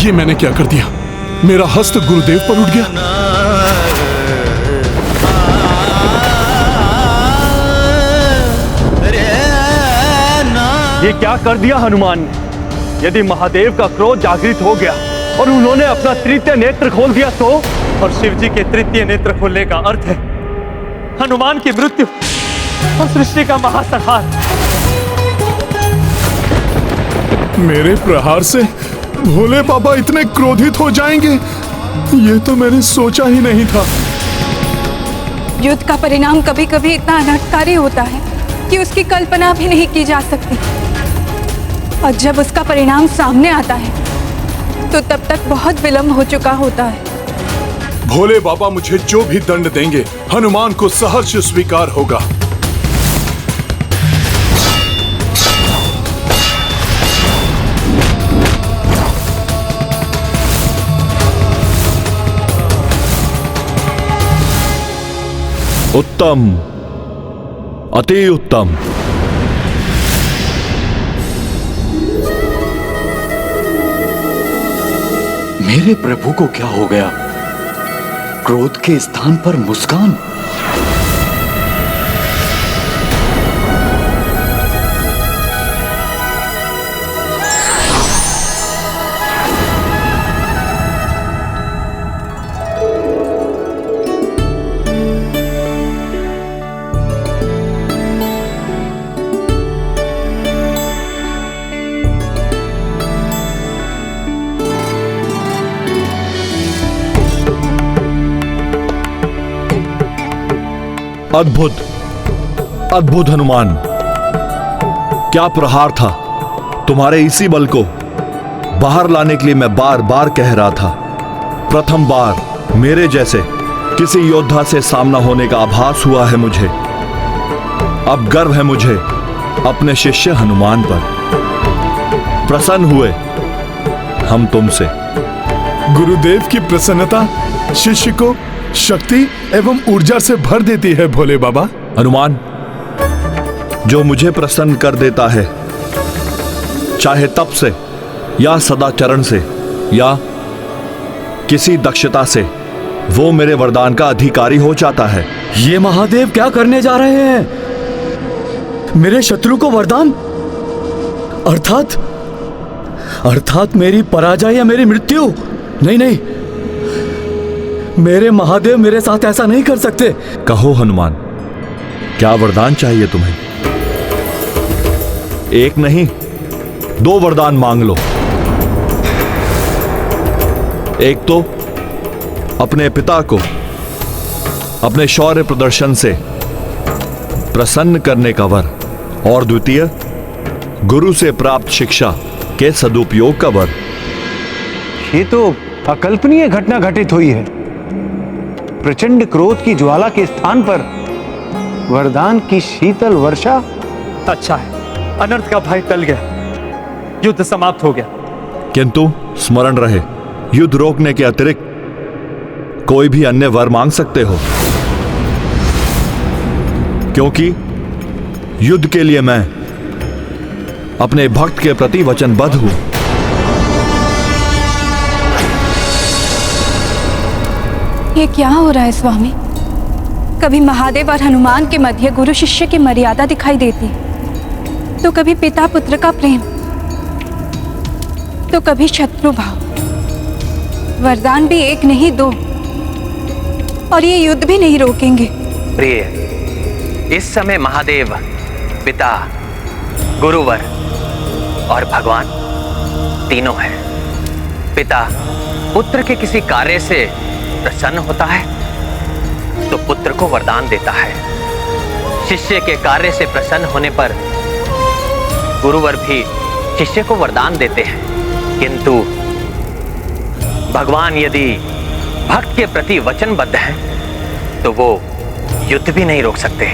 ये मैंने क्या कर दिया? मेरा हस्त गुरुदेव पर उठ गया। ये क्या कर दिया हनुमान ने? यदि महादेव का क्रोध जागृत हो गया और उन्होंने अपना तृतीय नेत्र खोल दिया तो? और शिव जी के तृतीय नेत्र खोलने का अर्थ है हनुमान की मृत्यु और सृष्टि का महासंहार। मेरे प्रहार से भोले बाबा इतने क्रोधित हो जाएंगे, ये तो मैंने सोचा ही नहीं था। युद्ध का परिणाम कभी कभी इतना अनर्थकारी होता है कि उसकी कल्पना भी नहीं की जा सकती, और जब उसका परिणाम सामने आता है तो तब तक बहुत विलंब हो चुका होता है। भोले बाबा मुझे जो भी दंड देंगे हनुमान को सहर्ष स्वीकार होगा। उत्तम, अति उत्तम। मेरे प्रभु को क्या हो गया? क्रोध के स्थान पर मुस्कान। अद्भुत, अद्भुत हनुमान, क्या प्रहार था! तुम्हारे इसी बल को बाहर लाने के लिए मैं बार बार कह रहा था। प्रथम बार मेरे जैसे किसी योद्धा से सामना होने का आभास हुआ है मुझे। अब गर्व है मुझे अपने शिष्य हनुमान पर। प्रसन्न हुए हम तुमसे। गुरुदेव की प्रसन्नता शिष्य को शक्ति एवं ऊर्जा से भर देती है भोले बाबा। हनुमान, जो मुझे प्रसन्न कर देता है, चाहे तप से या सदाचरण से या किसी दक्षता से, वो मेरे वरदान का अधिकारी हो जाता है। ये महादेव क्या करने जा रहे हैं? मेरे शत्रु को वरदान? अर्थात मेरी पराजय या मेरी मृत्यु? नहीं नहीं, मेरे महादेव मेरे साथ ऐसा नहीं कर सकते। कहो हनुमान, क्या वरदान चाहिए तुम्हें? एक नहीं, 2 वरदान मांग लो। एक तो अपने पिता को अपने शौर्य प्रदर्शन से प्रसन्न करने का वर, और द्वितीय गुरु से प्राप्त शिक्षा के सदुपयोग का वर। ये तो अकल्पनीय घटना घटित हुई है। प्रचंड क्रोध की ज्वाला के स्थान पर वरदान की शीतल वर्षा। अच्छा है, अनर्थ का भय टल गया, युद्ध समाप्त हो गया। किंतु स्मरण रहे, युद्ध रोकने के अतिरिक्त कोई भी अन्य वर मांग सकते हो, क्योंकि युद्ध के लिए मैं अपने भक्त के प्रति वचनबद्ध हूं। ये क्या हो रहा है स्वामी? कभी महादेव और हनुमान के मध्य गुरु शिष्य की मर्यादा दिखाई देती, तो कभी पिता पुत्र का प्रेम, तो कभी शत्रु भाव। वरदान भी एक नहीं 2, और ये युद्ध भी नहीं रोकेंगे। प्रिय, इस समय महादेव पिता, गुरुवर और भगवान तीनों हैं। पिता पुत्र के किसी कार्य से प्रसन्न होता है तो पुत्र को वरदान देता है। शिष्य के कार्य से प्रसन्न होने पर गुरुवर भी शिष्य को वरदान देते हैं, किंतु भगवान यदि भक्त के प्रति वचनबद्ध हैं तो वो युद्ध भी नहीं रोक सकते।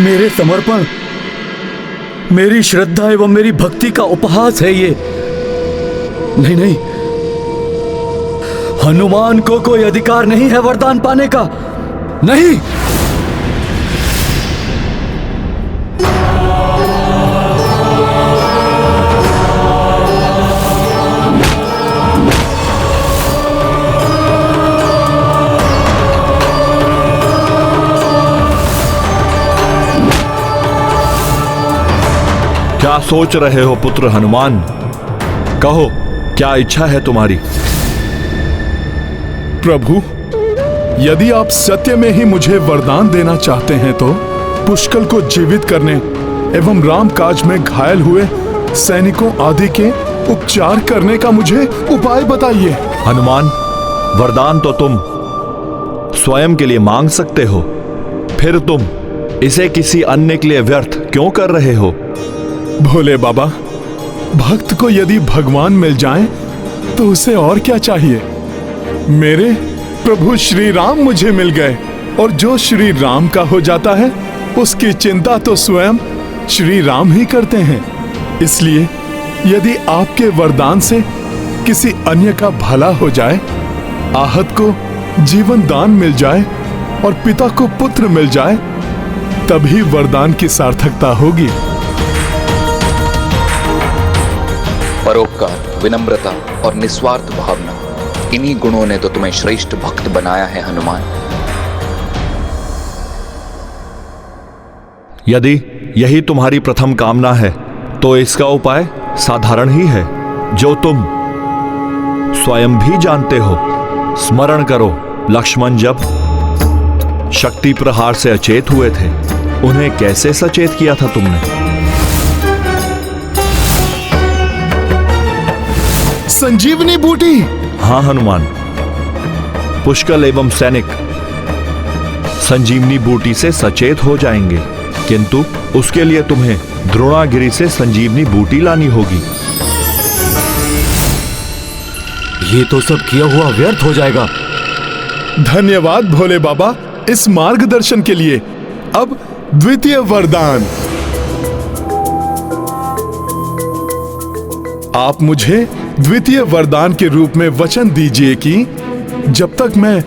मेरे समर्पण, मेरी श्रद्धा एवं मेरी भक्ति का उपहास है ये। नहीं नहीं, हनुमान को कोई अधिकार नहीं है वरदान पाने का। नहीं। क्या सोच रहे हो पुत्र हनुमान? कहो, क्या इच्छा है तुम्हारी? प्रभु, यदि आप सत्य में ही मुझे वरदान देना चाहते हैं तो पुष्कल को जीवित करने एवं राम काज में घायल हुए सैनिकों आदि के उपचार करने का मुझे उपाय बताइए। हनुमान, वरदान तो तुम स्वयं के लिए मांग सकते हो, फिर तुम इसे किसी अन्य के लिए व्यर्थ क्यों कर रहे हो? भोले बाबा, भक्त को यदि भगवान मिल जाएं, तो उसे और क्या चाहिए? मेरे प्रभु श्री राम मुझे मिल गए, और जो श्री राम का हो जाता है उसकी चिंता तो स्वयं श्री राम ही करते हैं। इसलिए यदि आपके वरदान से किसी अन्य का भला हो जाए, आहत को जीवन दान मिल जाए और पिता को पुत्र मिल जाए, तभी वरदान की सार्थकता होगी। परोपकार, विनम्रता और निस्वार्थ भावना, इन्हीं गुणों ने तो तुम्हें श्रेष्ठ भक्त बनाया है हनुमान। यदि यही तुम्हारी प्रथम कामना है तो इसका उपाय साधारण ही है, जो तुम स्वयं भी जानते हो। स्मरण करो, लक्ष्मण जब शक्ति प्रहार से अचेत हुए थे, उन्हें कैसे सचेत किया था तुमने? संजीवनी बूटी। हाँ हनुमान, पुष्कल एवं सैनिक संजीवनी बूटी से सचेत हो जाएंगे, किंतु उसके लिए तुम्हें द्रोणागिरी से संजीवनी बूटी लानी होगी। ये तो सब किया हुआ व्यर्थ हो जाएगा। धन्यवाद भोले बाबा इस मार्गदर्शन के लिए। अब द्वितीय वरदान। आप मुझे द्वितीय वरदान के रूप में वचन दीजिए कि जब तक मैं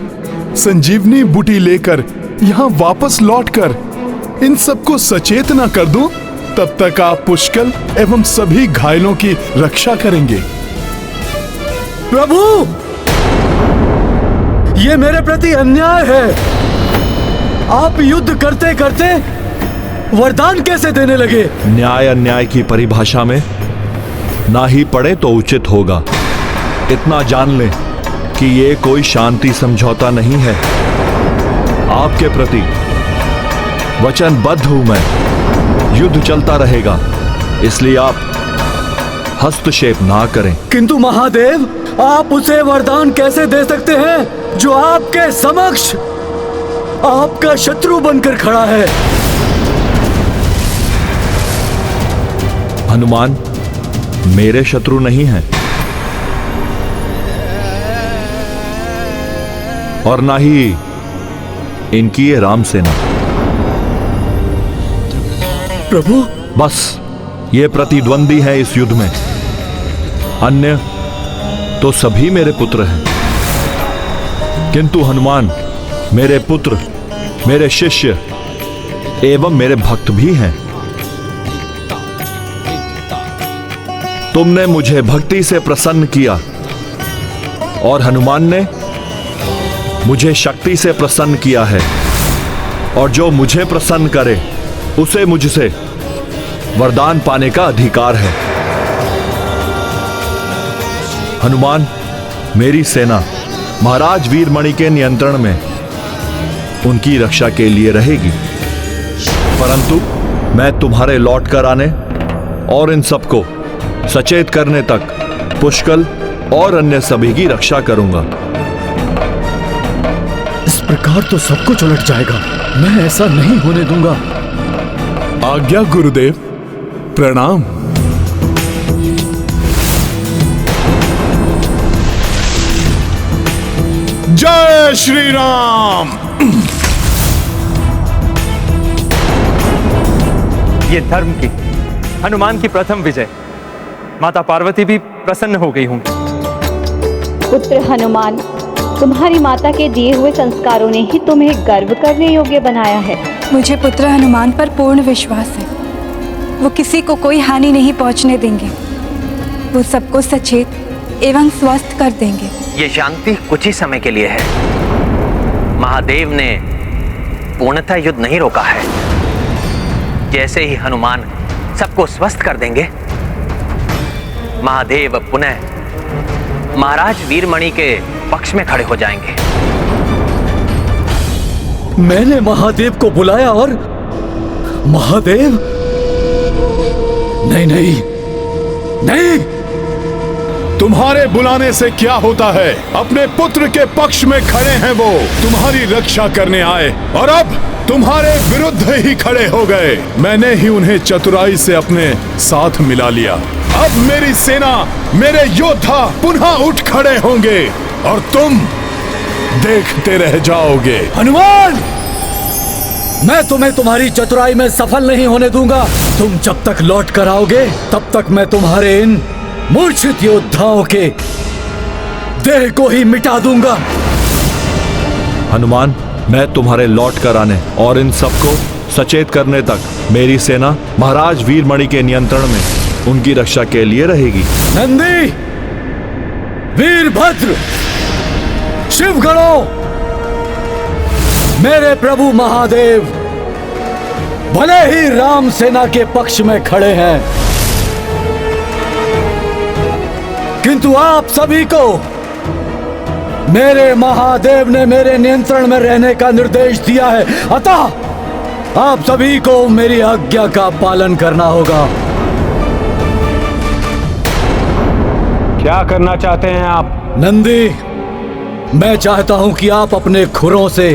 संजीवनी बूटी लेकर यहाँ वापस लौटकर इन सबको सचेत न कर दूं, तब तक आप पुष्कल एवं सभी घायलों की रक्षा करेंगे। प्रभु, ये मेरे प्रति अन्याय है। आप युद्ध करते करते वरदान कैसे देने लगे? न्याय अन्याय की परिभाषा में ना ही पड़े तो उचित होगा। इतना जान लें कि ये कोई शांति समझौता नहीं है। आपके प्रति वचनबद्ध हूं मैं। युद्ध चलता रहेगा, इसलिए आप हस्तक्षेप ना करें। किंतु महादेव, आप उसे वरदान कैसे दे सकते हैं जो आपके समक्ष आपका शत्रु बनकर खड़ा है? हनुमान मेरे शत्रु नहीं हैं, और ना ही इनकी ये राम सेना। प्रभु, बस ये प्रतिद्वंदी है इस युद्ध में, अन्य तो सभी मेरे पुत्र हैं। किंतु हनुमान मेरे पुत्र, मेरे शिष्य एवं मेरे भक्त भी हैं। तुमने मुझे भक्ति से प्रसन्न किया और हनुमान ने मुझे शक्ति से प्रसन्न किया है, और जो मुझे प्रसन्न करे उसे मुझसे वरदान पाने का अधिकार है। हनुमान, मेरी सेना महाराज वीरमणि के नियंत्रण में उनकी रक्षा के लिए रहेगी, परंतु मैं तुम्हारे लौट कर आने और इन सबको सचेत करने तक पुष्कल और अन्य सभी की रक्षा करूंगा। इस प्रकार तो सब कुछ उलट जाएगा। मैं ऐसा नहीं होने दूंगा। आज्ञा गुरुदेव, प्रणाम। जय श्री राम। ये धर्म की, हनुमान की प्रथम विजय। माता पार्वती भी प्रसन्न हो गई होंगी। पुत्र हनुमान, तुम्हारी माता के दिए हुए संस्कारों ने ही तुम्हें गर्व करने योग्य बनाया है। मुझे पुत्र हनुमान पर पूर्ण विश्वास है। वो किसी को कोई हानि नहीं पहुंचने देंगे। वो सबको सचेत एवं स्वस्थ कर देंगे। ये शांति कुछ ही समय के लिए है। महादेव ने पूर्णतः युद्ध नहीं रोका है। जैसे ही हनुमान सबको स्वस्थ कर देंगे, महादेव पुनः महाराज वीरमणि के पक्ष में खड़े हो जाएंगे। मैंने महादेव को बुलाया और महादेव? नहीं नहीं नहीं, तुम्हारे बुलाने से क्या होता है? अपने पुत्र के पक्ष में खड़े हैं वो, तुम्हारी रक्षा करने आए और अब तुम्हारे विरुद्ध ही खड़े हो गए। मैंने ही उन्हें चतुराई से अपने साथ मिला लिया। अब मेरी सेना, मेरे योद्धा पुनः उठ खड़े होंगे और तुम देखते रह जाओगे। हनुमान, मैं तुम्हें तुम्हारी चतुराई में सफल नहीं होने दूंगा। तुम जब तक लौट कर आओगे तब तक मैं तुम्हारे इन मूर्छित योद्धाओं के देह को ही मिटा दूंगा। हनुमान, मैं तुम्हारे लौट कर आने और इन सबको सचेत करने तक मेरी सेना महाराज वीरमणि के नियंत्रण में उनकी रक्षा के लिए रहेगी। नंदी, वीरभद्र, शिवगणों, मेरे प्रभु महादेव भले ही राम सेना के पक्ष में खड़े हैं, किंतु आप सभी को मेरे महादेव ने मेरे नियंत्रण में रहने का निर्देश दिया है। अतः आप सभी को मेरी आज्ञा का पालन करना होगा। क्या करना चाहते हैं आप? नंदी, मैं चाहता हूं कि आप अपने खुरों से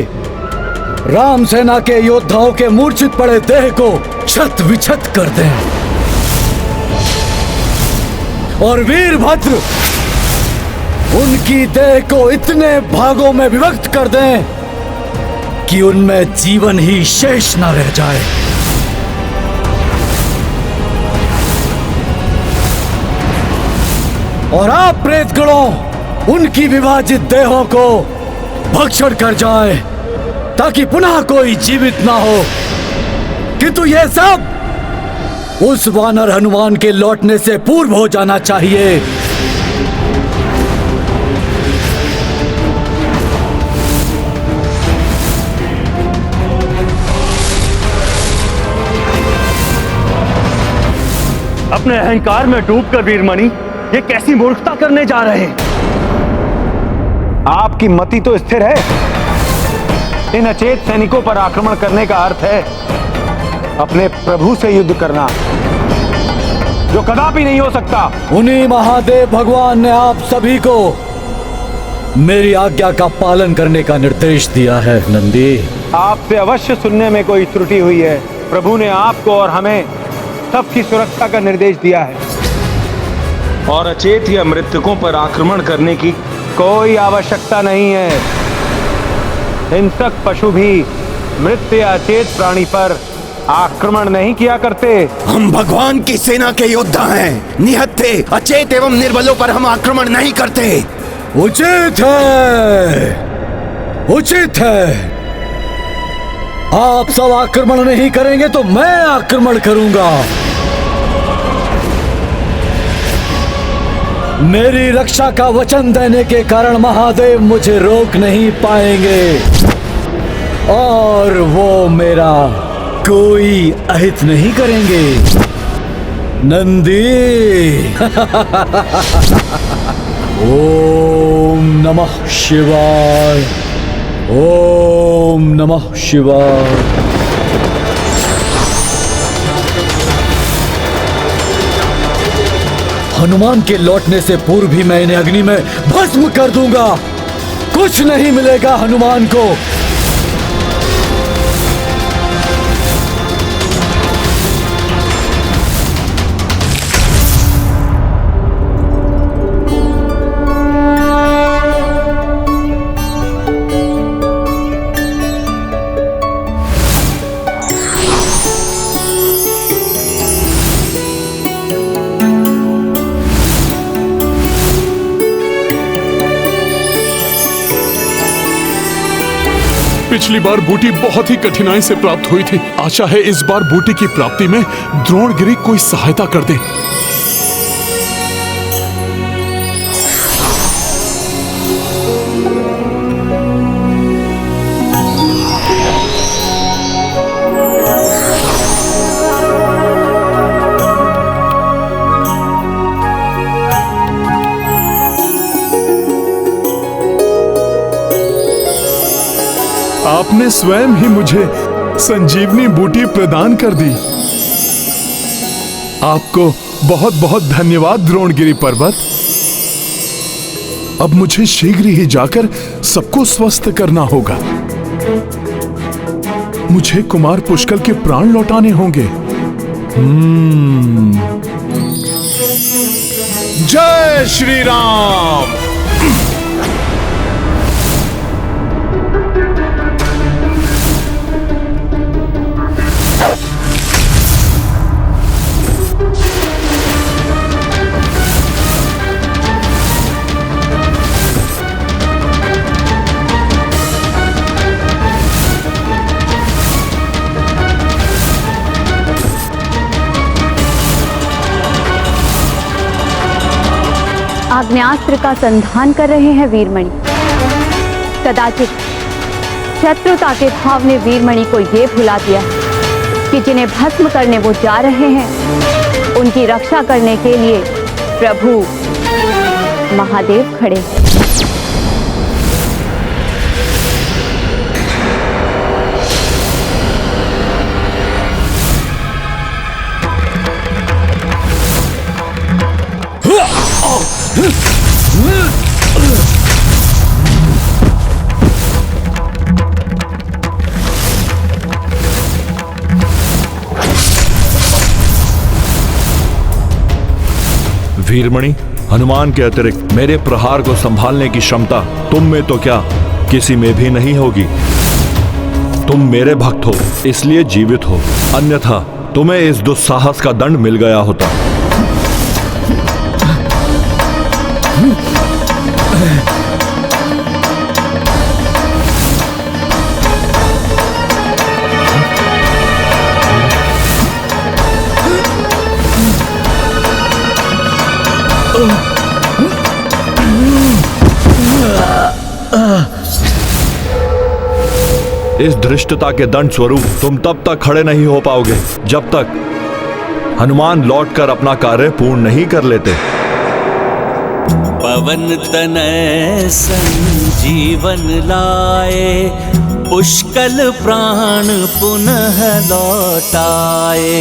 राम सेना के योद्धाओं के मूर्छित पड़े देह को छत विछत कर दें और वीरभद्र उनकी देह को इतने भागों में विभक्त कर दें कि उनमें जीवन ही शेष न रह जाए। और आप प्रेतगणों उनकी विभाजित देहों को भक्षण कर जाए ताकि पुनः कोई जीवित ना हो। किंतु यह सब उस वानर हनुमान के लौटने से पूर्व हो जाना चाहिए। अपने अहंकार में डूबकर वीरमणि ये कैसी मूर्खता करने जा रहे हैं? आपकी मति तो स्थिर है। इन अचेत सैनिकों पर आक्रमण करने का अर्थ है अपने प्रभु से युद्ध करना, जो कदापि नहीं हो सकता। उन्हीं महादेव भगवान ने आप सभी को मेरी आज्ञा का पालन करने का निर्देश दिया है। नंदी, आपसे अवश्य सुनने में कोई त्रुटि हुई है। प्रभु ने आपको और हमें सबकी सुरक्षा का निर्देश दिया है और अचेत या मृतकों पर आक्रमण करने की कोई आवश्यकता नहीं है। हिंसक पशु भी मृत या अचेत प्राणी पर आक्रमण नहीं किया करते। हम भगवान की सेना के योद्धा हैं। निहत्थे, अचेत एवं निर्बलों पर हम आक्रमण नहीं करते। उचित है, उचित है। आप सब आक्रमण नहीं करेंगे तो मैं आक्रमण करूंगा। मेरी रक्षा का वचन देने के कारण महादेव मुझे रोक नहीं पाएंगे और वो मेरा कोई अहित नहीं करेंगे। नंदी, ओम नमः शिवाय, ओम नमः शिवाय। हनुमान के लौटने से पूर्व भी मैं इन्हें अग्नि में भस्म कर दूंगा। कुछ नहीं मिलेगा हनुमान को। पिछली बार बूटी बहुत ही कठिनाई से प्राप्त हुई थी। आशा है इस बार बूटी की प्राप्ति में द्रोणगिरि कोई सहायता कर दे। आपने स्वयं ही मुझे संजीवनी बूटी प्रदान कर दी। आपको बहुत बहुत धन्यवाद द्रोणगिरि पर्वत। अब मुझे शीघ्र ही जाकर सबको स्वस्थ करना होगा। मुझे कुमार पुष्कल के प्राण लौटाने होंगे। जय श्री राम। आग्नेयास्त्र का संधान कर रहे हैं वीरमणि। कदाचित शत्रुता के भाव ने वीरमणि को यह भुला दिया कि जिन्हें भस्म करने वो जा रहे हैं उनकी रक्षा करने के लिए प्रभु महादेव खड़े हैं। वीरमणि, हनुमान के अतिरिक्त मेरे प्रहार को संभालने की क्षमता तुम में तो क्या किसी में भी नहीं होगी। तुम मेरे भक्त हो इसलिए जीवित हो, अन्यथा तुम्हें इस दुस्साहस का दंड मिल गया होता। इस धृष्टता के दंड स्वरूप तुम तब तक खड़े नहीं हो पाओगे जब तक हनुमान लौटकर अपना कार्य पूर्ण नहीं कर लेते। पवन तनय संजीवन लाए, पुष्कल प्राण पुनः लौटाए।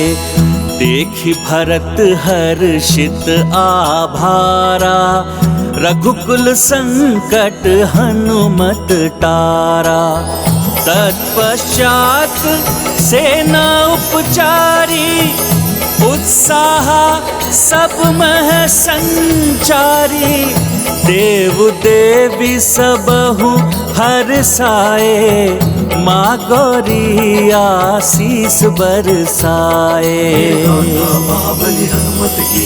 देखि भरत हर्षित आभारा, रघुकुल संकट हनुमत टारा। तत्पश्चात सेना उपचारी, उत्साह सब मह संचारी। देव देवी सबहु हर्षाए, माँ गौरी आशीष बरसाए। महाबली हनुमत की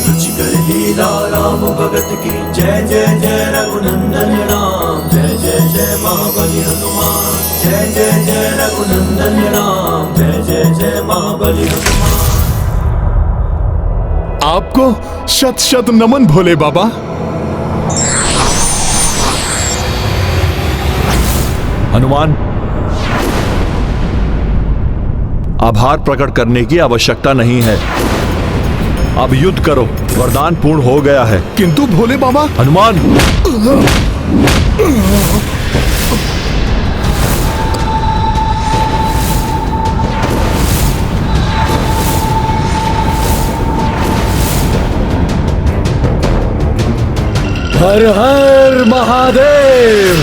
रुचिकर लीला राम भगत की। जय जय जय रघुनंदन राम, जय जय जय महाबली हनुमान। जय जय जय रघुनंदन राम, जय जय जय महाबली हनुमान। आपको शत शत नमन भोले बाबा। हनुमान, आभार प्रकट करने की आवश्यकता नहीं है। अब युद्ध करो, वरदान पूर्ण हो गया है। किंतु भोले बाबा। हनुमान, हर हर महादेव।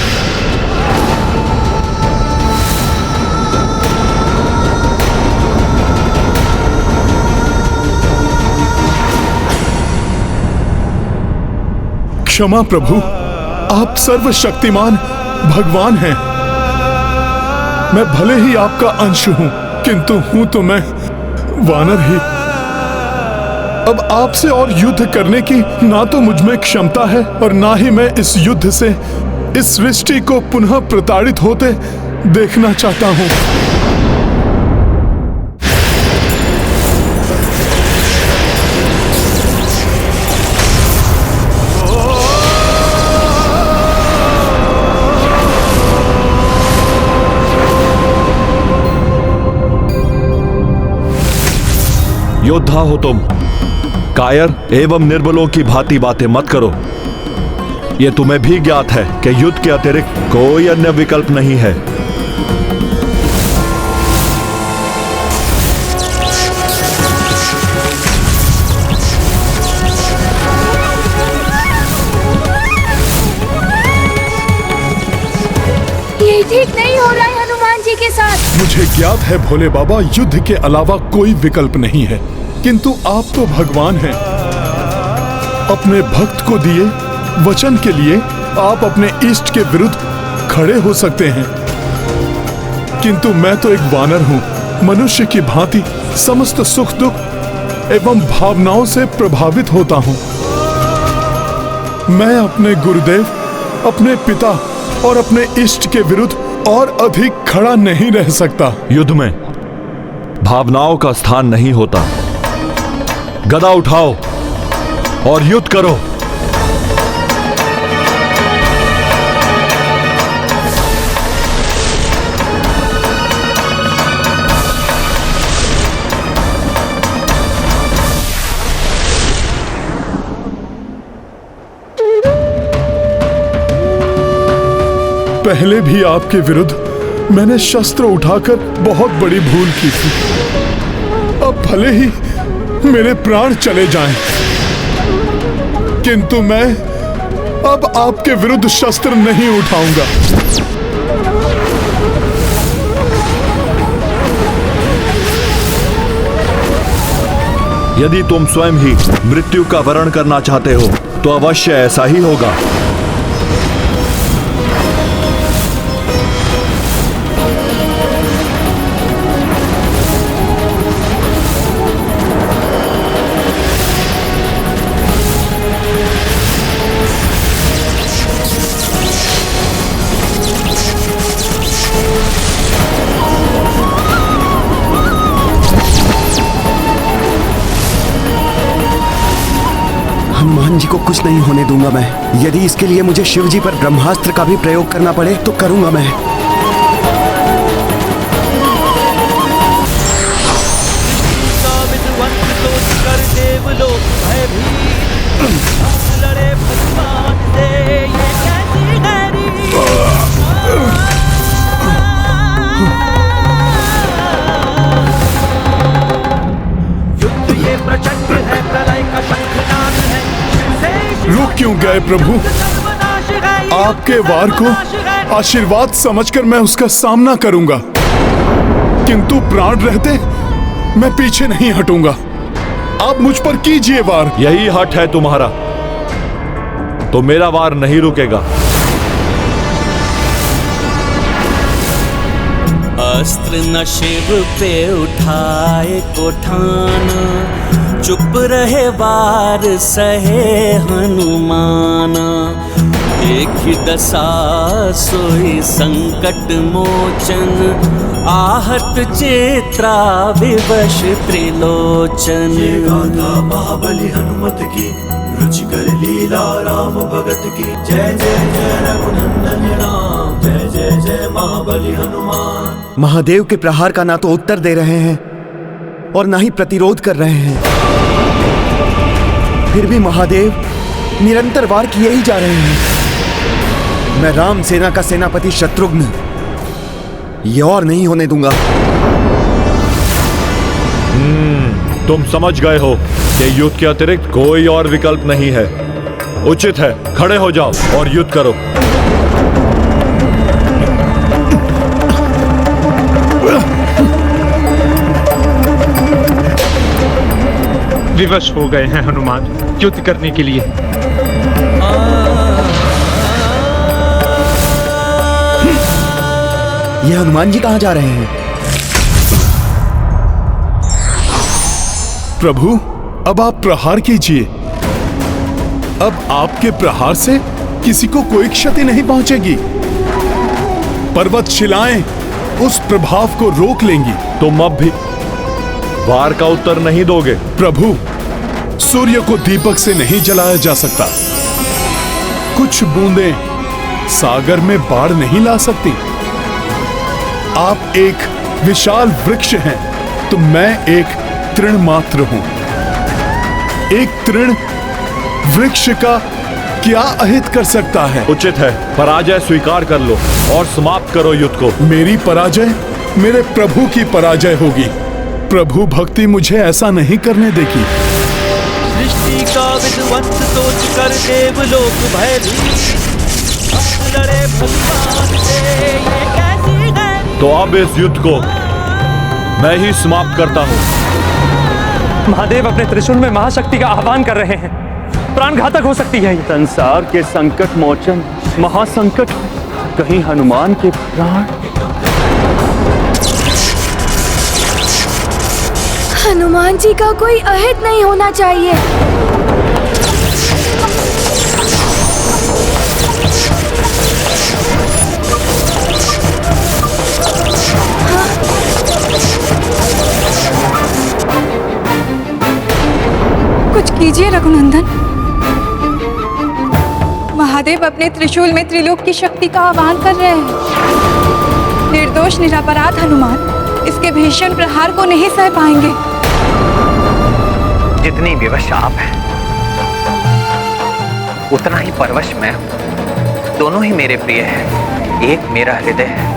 क्षमा प्रभु, आप सर्वशक्तिमान भगवान हैं। मैं भले ही आपका अंश हूं, किंतु हूं तो मैं वानर ही। अब आपसे और युद्ध करने की ना तो मुझ में क्षमता है और ना ही मैं इस युद्ध से इस सृष्टि को पुनः प्रताड़ित होते देखना चाहता हूं। योद्धा हो तुम, कायर एवं निर्बलों की भांति बातें मत करो। यह तुम्हें भी ज्ञात है कि युद्ध के अतिरिक्त कोई अन्य विकल्प नहीं है। ठीक नहीं हो रहा है हनुमान जी के साथ। मुझे ज्ञात है भोले बाबा, युद्ध के अलावा कोई विकल्प नहीं है, किंतु आप तो भगवान हैं। अपने भक्त को दिए वचन के लिए आप अपने इष्ट के विरुद्ध खड़े हो सकते हैं, किंतु मैं तो एक वानर हूं, मनुष्य की भांति समस्त सुख दुख एवं भावनाओं से प्रभावित होता हूं। मैं अपने गुरुदेव, अपने पिता और अपने इष्ट के विरुद्ध और अधिक खड़ा नहीं रह सकता। युद्ध में भावनाओं का स्थान नहीं होता। गदा उठाओ और युद्ध करो। पहले भी आपके विरुद्ध मैंने शस्त्र उठाकर बहुत बड़ी भूल की थी। अब भले ही मेरे प्राण चले जाएं, किंतु मैं अब आपके विरुद्ध शस्त्र नहीं उठाऊंगा। यदि तुम स्वयं ही मृत्यु का वरण करना चाहते हो तो अवश्य ऐसा ही होगा। हनुमान जी को कुछ नहीं होने दूंगा मैं। यदि इसके लिए मुझे शिव जी पर ब्रह्मास्त्र का भी प्रयोग करना पड़े तो करूंगा मैं। रुक क्यों गए प्रभु? आपके वार को आशीर्वाद समझकर मैं उसका सामना करूंगा, किंतु प्राण रहते मैं पीछे नहीं हटूंगा। आप मुझ पर कीजिए वार। यही हठ है तुम्हारा तो मेरा वार नहीं रुकेगा। अस्त्र न शिव पे उठाए को ठान, चुप रहे वार सहे हनुमान। एक ही दशा सोई संकट मोचन, आहत चेत्रा विवश त्रिलोचन। ये गाथा महाबली हनुमत की, रुचिकर लीला राम भगत की। जय जय जय रघुनंदन राम, जय जय जय महाबली हनुमान। महादेव के प्रहार का ना तो उत्तर दे रहे हैं और ना ही प्रतिरोध कर रहे हैं, फिर भी महादेव निरंतर वार किए ही जा रहे हैं। मैं राम सेना का सेनापति शत्रुघ्न ये और नहीं होने दूंगा। तुम समझ गए हो कि युद्ध के अतिरिक्त कोई और विकल्प नहीं है। उचित है खड़े हो जाओ और युद्ध करो। विवश हो गए हैं हनुमान युद्ध करने के लिए। ये हनुमान जी कहां जा रहे हैं? प्रभु अब आप प्रहार कीजिए। अब आपके प्रहार से किसी को कोई क्षति नहीं पहुंचेगी। पर्वत शिलाएं उस प्रभाव को रोक लेंगी। तुम अब भी वार का उत्तर नहीं दोगे? प्रभु सूर्य को दीपक से नहीं जलाया जा सकता। कुछ बूंदें सागर में बाढ़ नहीं ला सकती। आप एक विशाल वृक्ष हैं तो मैं एक तृण मात्र हूं। एक तृण वृक्ष का क्या अहित कर सकता है? उचित है पराजय स्वीकार कर लो और समाप्त करो युद्ध को। मेरी पराजय मेरे प्रभु की पराजय होगी। प्रभु भक्ति मुझे ऐसा नहीं करने देगी। सृष्टि का विध्वंस सोच कर देवलोक भयभीत, अब लड़े भगवान से ये कैसे तो अब इस युद्ध को मैं ही समाप्त करता हूं। महादेव अपने त्रिशूल में महाशक्ति का आह्वान कर रहे हैं। प्राण घातक हो सकती है। संसार के संकट मोचन महासंकट, कहीं हनुमान के प्राण। हनुमान जी का कोई अहित नहीं होना चाहिए। कुछ कीजिए रघुनंदन। महादेव अपने त्रिशूल में त्रिलोक की शक्ति का आह्वान कर रहे हैं। निर्दोष निरपराध हनुमान इसके भीषण प्रहार को नहीं सह पाएंगे। जितनी विवश आप हैं, उतना ही परवश मैं हूं। दोनों ही मेरे प्रिय हैं। एक मेरा हृदय है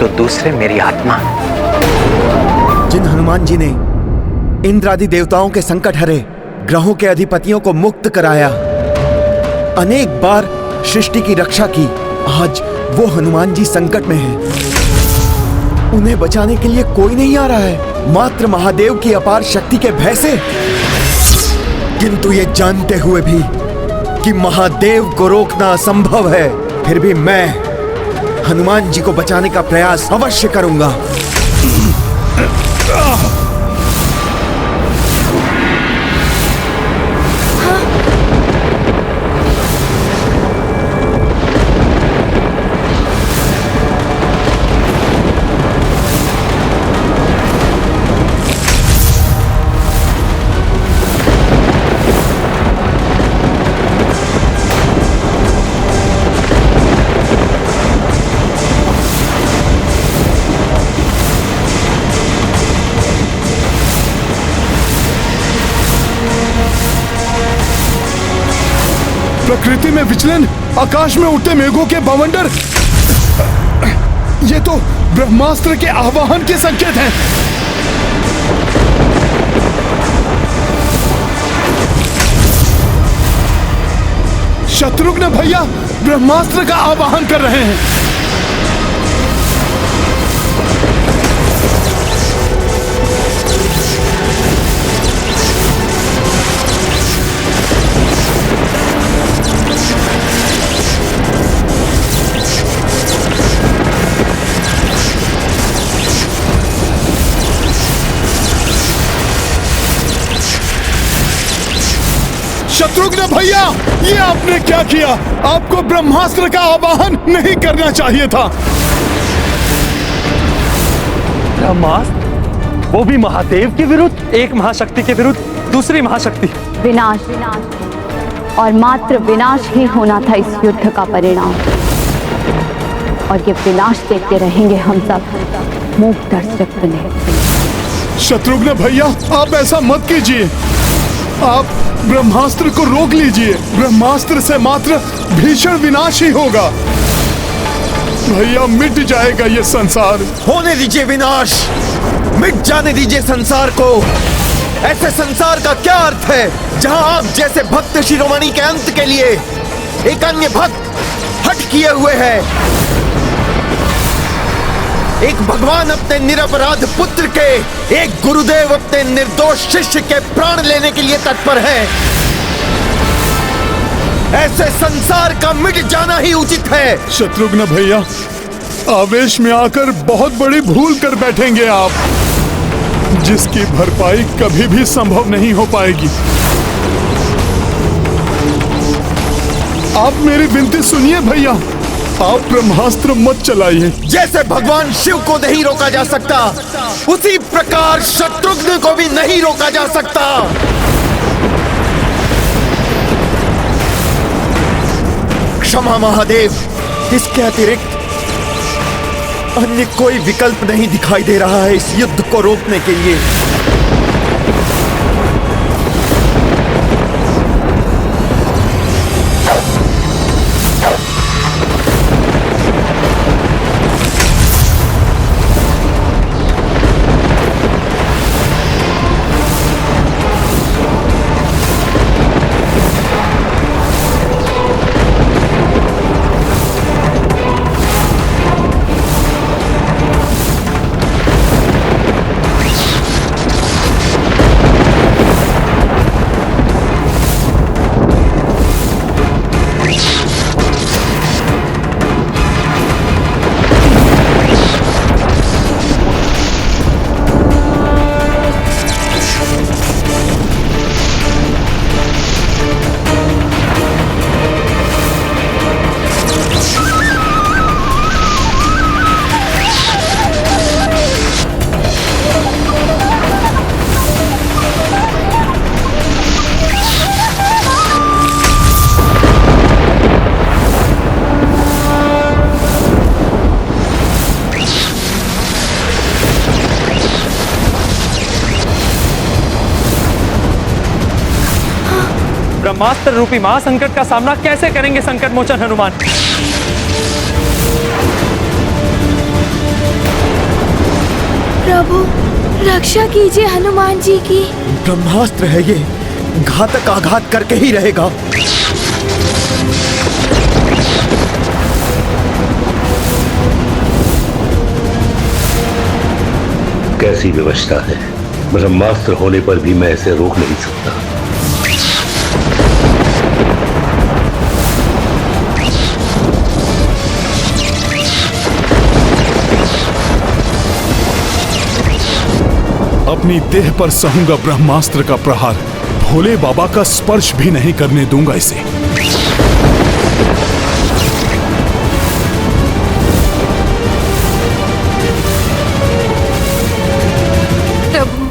तो दूसरे मेरी आत्मा। जिन हनुमान जी ने इंद्र आदि देवताओं के संकट हरे, ग्रहों के अधिपतियों को मुक्त कराया, अनेक बार सृष्टि की रक्षा की, आज वो हनुमान जी संकट में हैं। उन्हें बचाने के लिए कोई नहीं आ रहा है, मात्र महादेव की अपार शक्ति के भय से। किंतु ये जानते हुए भी कि महादेव को रोकना असंभव है, फिर भी मैं हनुमान जी को बचाने का प्रयास अवश्य करूंगा। प्रकृति में विचलन, आकाश में उठते मेघों के बवंडर, ये तो ब्रह्मास्त्र के आह्वान के संकेत हैं। शत्रुघ्न भैया ब्रह्मास्त्र का आह्वान कर रहे हैं। शत्रुघ्न भैया, ये आपने क्या किया? आपको ब्रह्मास्त्र का आवाहन नहीं करना चाहिए था। ब्रह्मास्त्र? वो भी महादेव के विरुद्ध? एक महाशक्ति के विरुद्ध दूसरी महाशक्ति। विनाश, और मात्र विनाश ही होना था इस युद्ध का परिणाम। और ये विनाश देखते रहेंगे हम सब मूक दर्शक बने। शत्रुघ्न भैया, आप ऐसा मत कीजिए। आप ब्रह्मास्त्र को रोक लीजिए। ब्रह्मास्त्र से मात्र भीषण विनाश ही होगा। भैया, मिट जाएगा ये संसार। होने दीजिए विनाश, मिट जाने दीजिए संसार को। ऐसे संसार का क्या अर्थ है जहां आप जैसे भक्त शिरोमणि के अंत के लिए एक अन्य भक्त हट किए हुए है। एक भगवान अपने निरपराध पुत्र के, एक गुरुदेव अपने निर्दोष शिष्य के प्राण लेने के लिए तत्पर है। ऐसे संसार का मिट जाना ही उचित है। शत्रुघ्न भैया, आवेश में आकर बहुत बड़ी भूल कर बैठेंगे आप, जिसकी भरपाई कभी भी संभव नहीं हो पाएगी। आप मेरी विनती सुनिए भैया, आप ब्रह्मास्त्र मत चलाइए। जैसे भगवान शिव को नहीं रोका जा सकता, उसी प्रकार शत्रुघ्न को भी नहीं रोका जा सकता। क्षमा महादेव, इसके अतिरिक्त अन्य कोई विकल्प नहीं दिखाई दे रहा है इस युद्ध को रोकने के लिए। ब्रह्मास्त्र रूपी महासंकट का सामना कैसे करेंगे संकट मोचन हनुमान? प्रभु रक्षा कीजिए हनुमान जी की। ब्रह्मास्त्र है ये, घातक आघात करके ही रहेगा। कैसी व्यवस्था है, ब्रह्मास्त्र होने पर भी मैं इसे रोक नहीं सकता। अपनी देह पर सहूंगा ब्रह्मास्त्र का प्रहार, भोले बाबा का स्पर्श भी नहीं करने दूंगा इसे। प्रभु,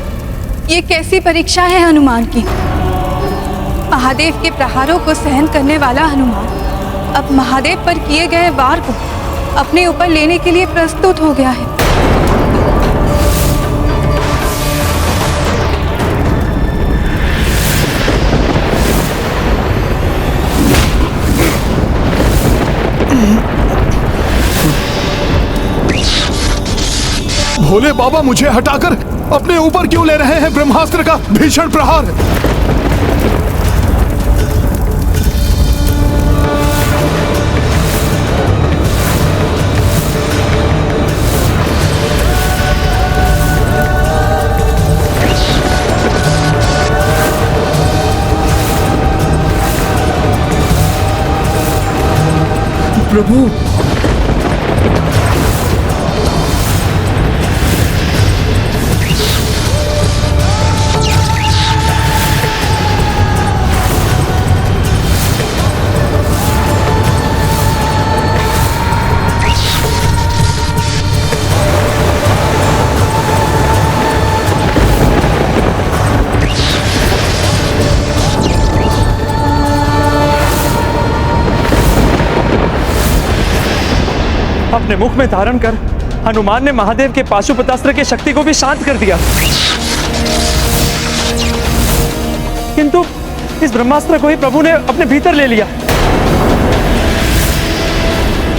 ये कैसी परीक्षा है हनुमान की? महादेव के प्रहारों को सहन करने वाला हनुमान अब महादेव पर किए गए वार को अपने ऊपर लेने के लिए प्रस्तुत हो गया है। भोले बाबा मुझे हटाकर अपने ऊपर क्यों ले रहे हैं ब्रह्मास्त्र का भीषण प्रहार? प्रभु, अपने मुख में धारण कर हनुमान ने महादेव के पाशुपतास्त्र की शक्ति को भी शांत कर दिया, किंतु इस ब्रह्मास्त्र को ही प्रभु ने अपने भीतर ले लिया।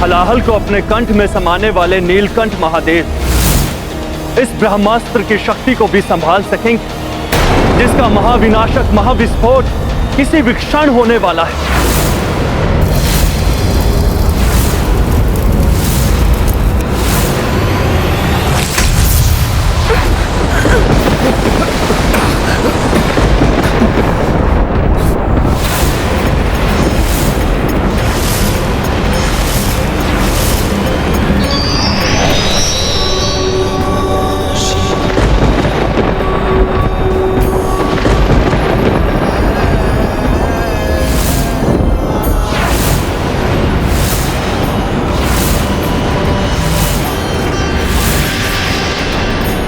हलाहल को अपने कंठ में समाने वाले नीलकंठ महादेव इस ब्रह्मास्त्र की शक्ति को भी संभाल सकेंगे, जिसका महाविनाशक महाविस्फोट किसी भी क्षण होने वाला है।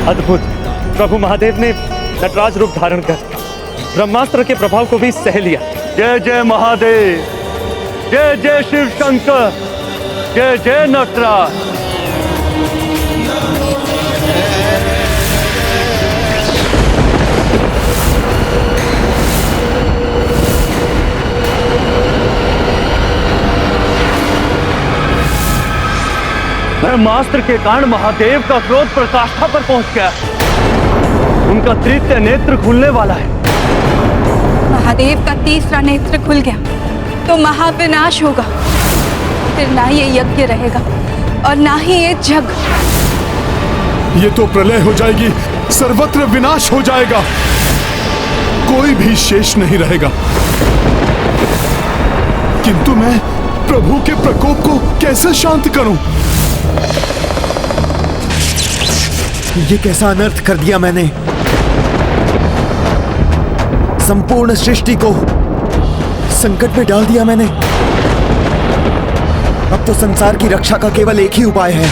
अद्भुत! प्रभु महादेव ने नटराज रूप धारण कर ब्रह्मास्त्र के प्रभाव को भी सह लिया। जय जय महादेव, जय जय शिव शंकर, जय जय नटराज। ब्रह्मास्त्र के कारण महादेव का क्रोध प्रकाष्ठा पर पहुंच गया। उनका तृतीय नेत्र खुलने वाला है। महादेव का तीसरा नेत्र खुल गया तो महाविनाश होगा। फिर ना ये यज्ञ रहेगा और ना ही ये जग। ये तो प्रलय हो जाएगी, सर्वत्र विनाश हो जाएगा, कोई भी शेष नहीं रहेगा। किंतु मैं प्रभु के प्रकोप को कैसे शांत करूं? ये कैसा अनर्थ कर दिया मैंने। संपूर्ण सृष्टि को संकट में डाल दिया मैंने। अब तो संसार की रक्षा का केवल एक ही उपाय है,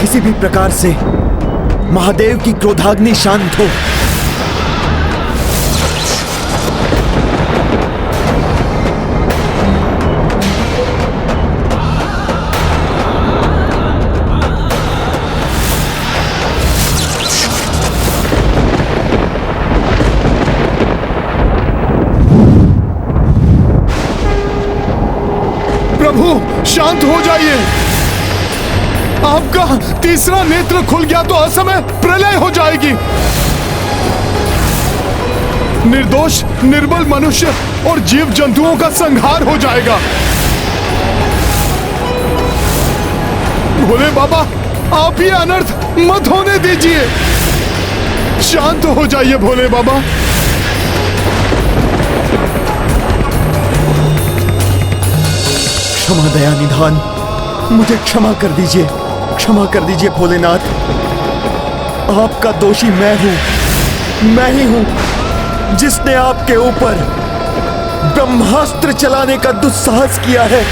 किसी भी प्रकार से महादेव की क्रोधाग्नि शांत हो। जाइए। आपका तीसरा नेत्र खुल गया तो असमय प्रलय हो जाएगी। निर्दोष निर्बल मनुष्य और जीव जंतुओं का संहार हो जाएगा। भोले बाबा, आप ये अनर्थ मत होने दीजिए। शांत हो जाइए भोले बाबा। क्षमा दया निधान, मुझे क्षमा कर दीजिए, क्षमा कर दीजिए भोलेनाथ। आपका दोषी मैं ही हूं जिसने आपके ऊपर ब्रह्मास्त्र चलाने का दुस्साहस किया है।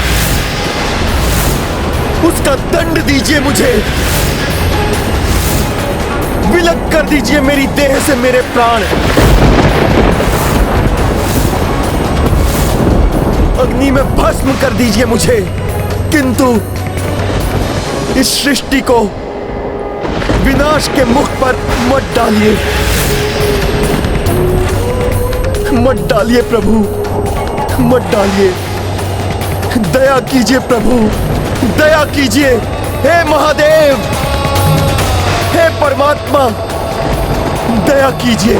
उसका दंड दीजिए मुझे, विलग कर दीजिए मेरी देह से मेरे प्राण। अग्नि में भस्म कर दीजिए मुझे, किंतु इस सृष्टि को विनाश के मुख पर मत डालिए, मत डालिए प्रभु, मत डालिए। दया कीजिए प्रभु, दया कीजिए। हे महादेव, हे परमात्मा, दया कीजिए।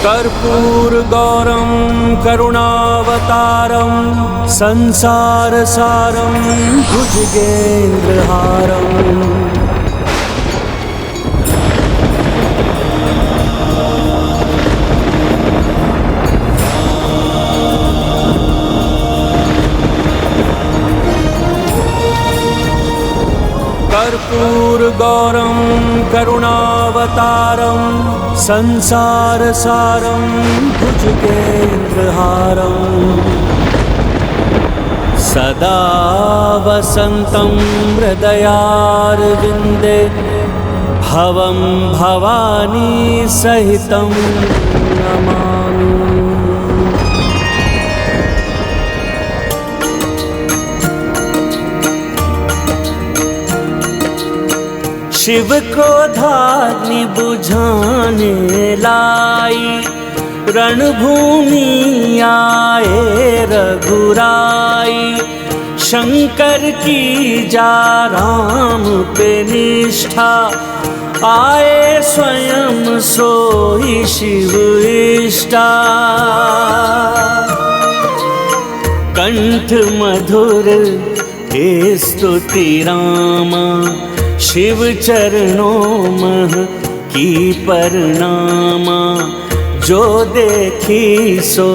कर्पूरगौरं करुणावतारं संसारसारं भुजगेन्द्रहारम् कर्पूरगौरं करुणावतारं संसारसारं भुजगेन्द्रहारम् सदा वसन्तं हृदयारविन्दे भवं भवानी सहितं नमामि। शिव क्रोधाग्नि बुझाने लाई, रणभूमि आए रघुराई। शंकर की जा राम पे निष्ठा, आए स्वयं सोई शिव इष्टा। कंठ मधुर हे स्तुति रामा, शिव चरणों मह की परनामा। जो देखी सो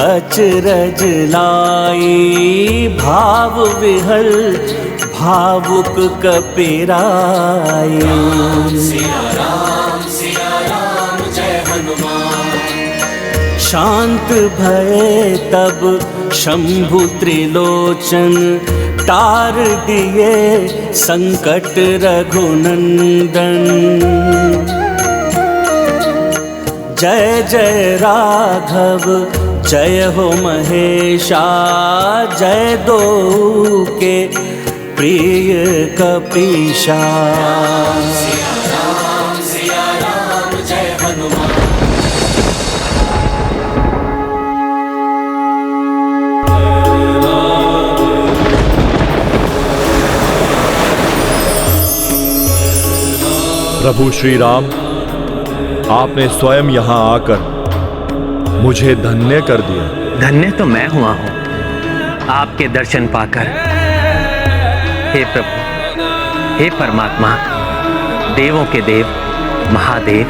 अचरज लाई, भाव विहल भावुक कपिराई। सिया राम जय हनुमान। शांत भये तब शंभु त्रिलोचन, तार दिए संकट रघुनंदन। जय जय राघव जय हो महेशा, जय दो के प्रिय कपीशा। सिया राम जय हनुमान। प्रभु श्री राम, आपने स्वयं यहाँ आकर मुझे धन्य कर दिया। धन्य तो मैं हुआ हूं आपके दर्शन पाकर। हे प्रभु, हे परमात्मा, देवों के देव महादेव।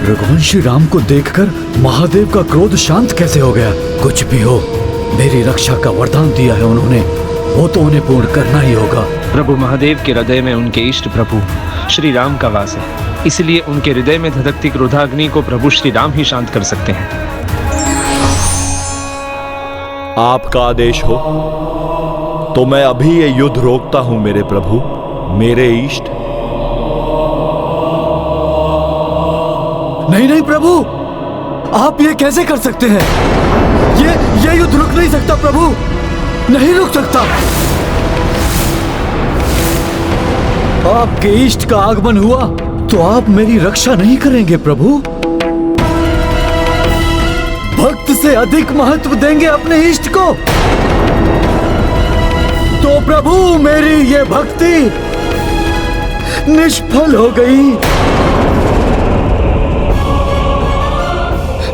रघुवंशी राम को देखकर महादेव का क्रोध शांत कैसे हो गया? कुछ भी हो, मेरी रक्षा का वरदान दिया है उन्होंने, वो तो उन्हें पूर्ण करना ही होगा। प्रभु महादेव के हृदय में उनके इष्ट प्रभु श्री राम का वास है, इसलिए उनके हृदय में धधकती क्रोधाग्नि को प्रभु श्री राम ही शांत कर सकते हैं। आपका आदेश हो तो मैं अभी ये युद्ध रोकता हूं मेरे प्रभु, मेरे इष्ट। नहीं नहीं प्रभु, आप ये कैसे कर सकते हैं? ये युद्ध रुक नहीं सकता प्रभु, नहीं रुक सकता। आपके इष्ट का आगमन हुआ तो आप मेरी रक्षा नहीं करेंगे प्रभु। भक्त से अधिक महत्व देंगे अपने इष्ट को, तो प्रभु मेरी ये भक्ति निष्फल हो गई,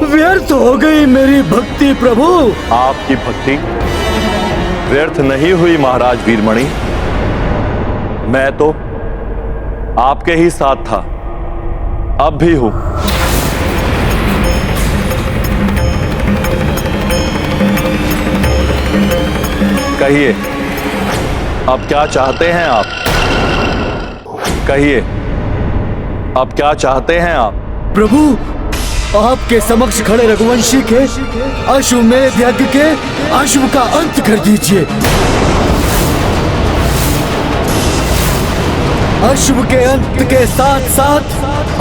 व्यर्थ हो गई मेरी भक्ति प्रभु। आपकी भक्ति व्यर्थ नहीं हुई महाराज वीरमणि, मैं तो आपके ही साथ था, अब भी हूं। कहिए अब क्या चाहते हैं आप? कहिए अब क्या चाहते हैं आप? प्रभु आपके समक्ष खड़े रघुवंशी के अश्वमेध यज्ञ के अश्व का अंत कर दीजिए। अश्व के अंत के साथ साथ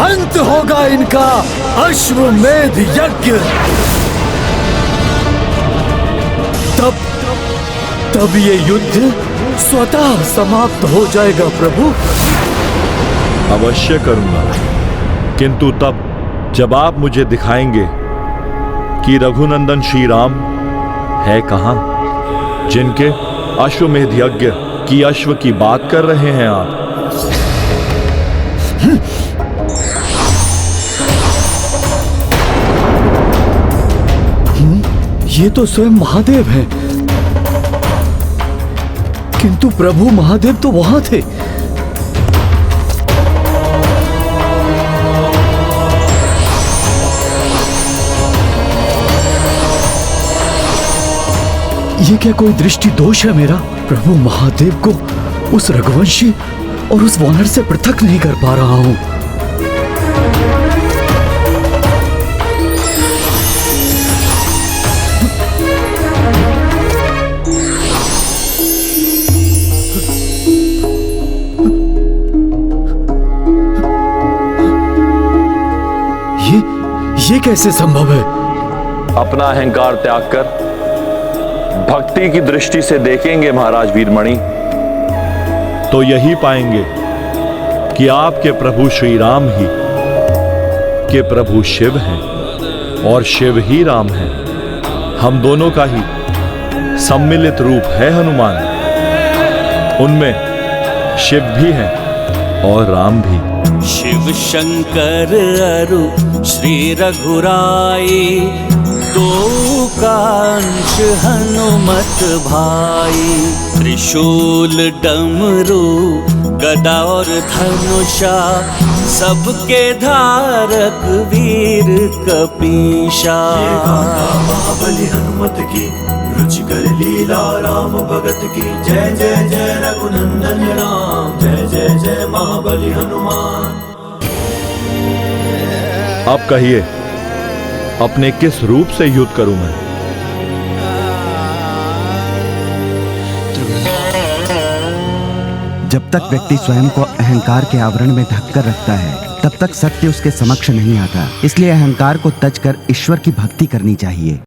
अंत होगा इनका अश्वमेध यज्ञ। तब ये युद्ध स्वतः समाप्त हो जाएगा प्रभु। अवश्य करूंगा, किंतु तब जब आप मुझे दिखाएंगे कि रघुनंदन श्री राम है कहां, जिनके अश्वमेध यज्ञ की अश्व की बात कर रहे हैं आप। ये तो स्वयं महादेव हैं, किंतु प्रभु महादेव तो वहां थे। ये क्या कोई दृष्टि दोष है मेरा? प्रभु महादेव को उस रघुवंशी और उस वानर से पृथक नहीं कर पा रहा हूं। ये कैसे संभव है? अपना अहंकार त्याग कर भक्ति की दृष्टि से देखेंगे महाराज वीरमणि, तो यही पाएंगे कि आपके प्रभु श्री राम ही के प्रभु शिव हैं और शिव ही राम हैं। हम दोनों का ही सम्मिलित रूप है हनुमान, उनमें शिव भी है और राम भी। शिव शंकर अरु श्री रघुराई, दो कांश हनुमत भाई। त्रिशूल डमरू गदा और धनुषा, सबके धारक वीर कपीशा। महाबली हनुमत की रुचिकर लीला राम भगत की। जय जय जय रघुनंदन राम, जय जय जय महाबली हनुमान। अब कहिए अपने किस रूप से युद्ध करूं मैं? जब तक व्यक्ति स्वयं को अहंकार के आवरण में ढककर रखता है, तब तक सत्य उसके समक्ष नहीं आता। इसलिए अहंकार को तज कर ईश्वर की भक्ति करनी चाहिए।